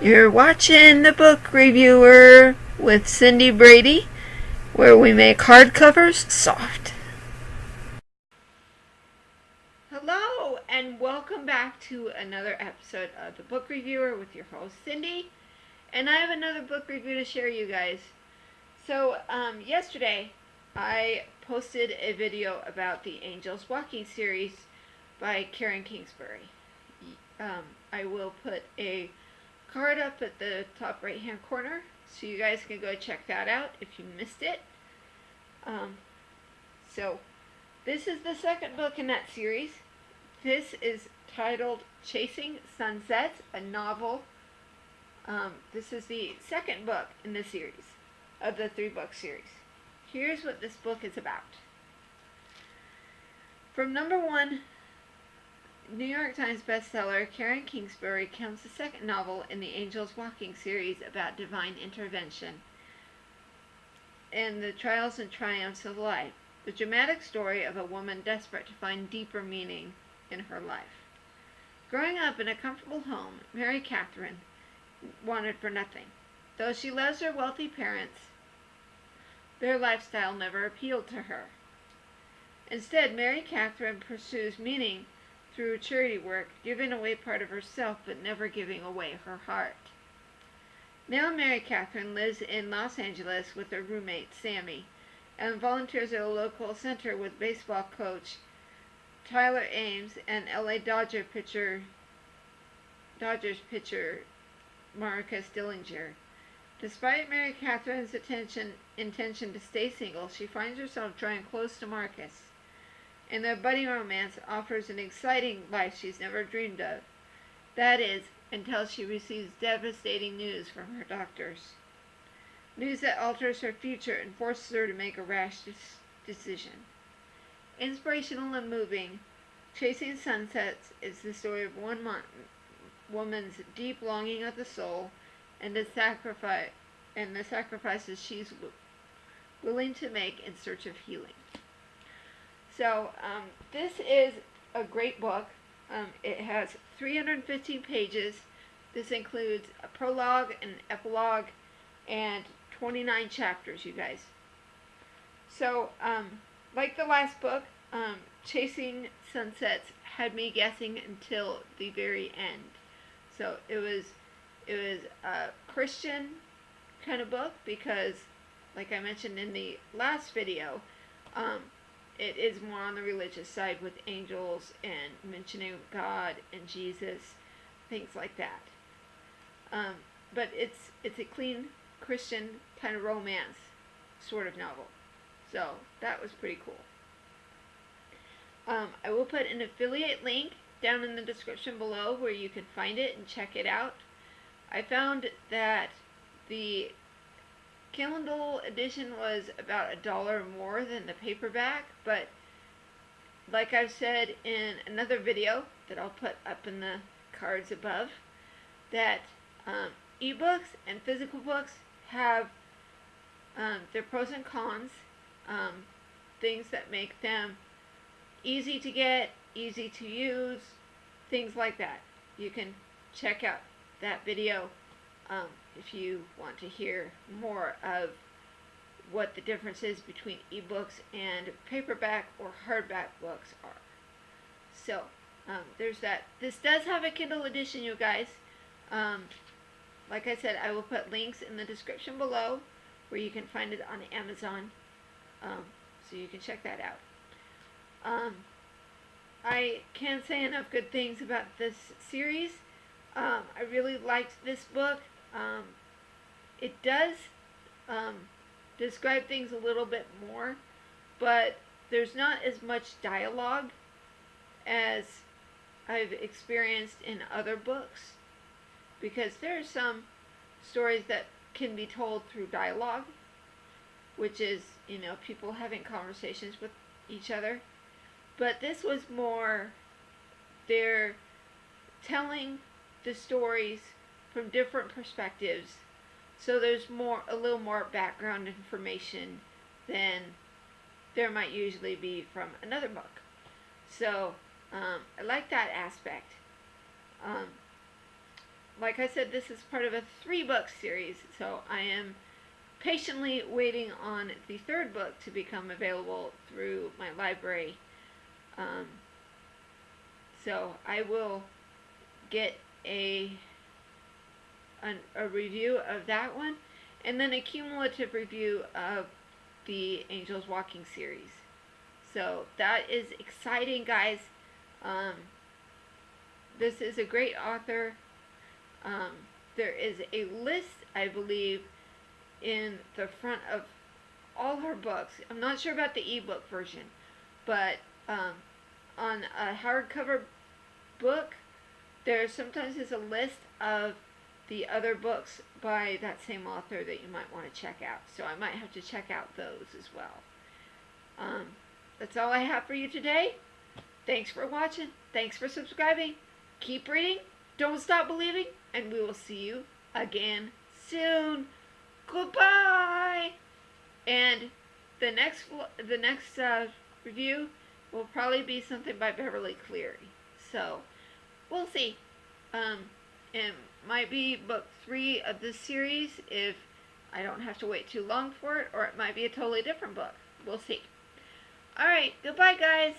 You're watching The Book Reviewer with Cindy Brady, where we make hardcovers soft. Hello, and welcome back to another episode of The Book Reviewer with your host, Cindy. And I have another book review to share you guys. So, yesterday, I posted a video about the Angels Walking series by Kingsbury. I will put a card up at the top right hand corner so you guys can go check that out if you missed it. So this is the second book in that series. This is titled Chasing Sunsetss, a novel. This is the second book in the series of the 3-book series. Here's what this book is about. From number 1 New York Times bestseller, Kingsbury comes the second novel in the Angels Walking series about divine intervention and the trials and triumphs of life. The dramatic story of a woman desperate to find deeper meaning in her life. Growing up in a comfortable home, Mary Catherine wanted for nothing. Though she loves her wealthy parents, their lifestyle never appealed to her. Instead, Mary Catherine pursues meaning through charity work, giving away part of herself but never giving away her heart. Now Mary Catherine lives in Los Angeles with her roommate Sammy and volunteers at a local center with baseball coach Tyler Ames and LA Dodgers pitcher Marcus Dillinger. Despite Mary Catherine's intention to stay single, she finds herself drawing close to Marcus, and their budding romance offers an exciting life she's never dreamed of. That is, until she receives devastating news from her doctors. News that alters her future and forces her to make a rash decision. Inspirational and moving, Chasing Sunsetss is the story of one woman's deep longing of the soul and the sacrifices she's willing to make in search of healing. So, this is a great book. It has 315 pages. This includes a prologue, an epilogue, and 29 chapters, you guys. So, like the last book, Chasing Sunsetss had me guessing until the very end. So, it was a Christian kind of book because, like I mentioned in the last video, it is more on the religious side with angels and mentioning God and Jesus, things like that. But it's a clean Christian kind of romance sort of novel. So that was pretty cool. I will put an affiliate link down in the description below where you can find it and check it out. I found that the Kindle edition was about $1 more than the paperback, but like I've said in another video that I'll put up in the cards above, that ebooks and physical books have their pros and cons, things that make them easy to get, easy to use, things like that. You can check out that video if you want to hear more of what the difference is between ebooks and paperback or hardback books are. So, there's that. This does have a Kindle edition, you guys. Like I said, I will put links in the description below where you can find it on Amazon, so you can check that out. I can't say enough good things about this series. I really liked this book. It does describe things a little bit more, but there's not as much dialogue as I've experienced in other books, because there are some stories that can be told through dialogue, which is, people having conversations with each other. But this was more, they're telling the stories from different perspectives, so there's a little more background information than there might usually be from another book. So I like that aspect. like I said, this is part of a 3-book series, so I am patiently waiting on the 3rd book to become available through my library. So I will get a review of that one, and then a cumulative review of the Angels Walking series. So that is exciting, guys. This is a great author. There is a list, I believe, in the front of all her books. I'm not sure about the ebook version, but on a hardcover book, there sometimes is a list of the other books by that same author that you might want to check out. So I might have to check out those as well. That's all I have for you today. Thanks for watching. Thanks for subscribing. Keep reading. Don't stop believing. And we will see you again soon. Goodbye. And the next review will probably be something by Beverly Cleary. So we'll see. It might be book 3 of this series if I don't have to wait too long for it, or it might be a totally different book. We'll see. Alright, goodbye guys.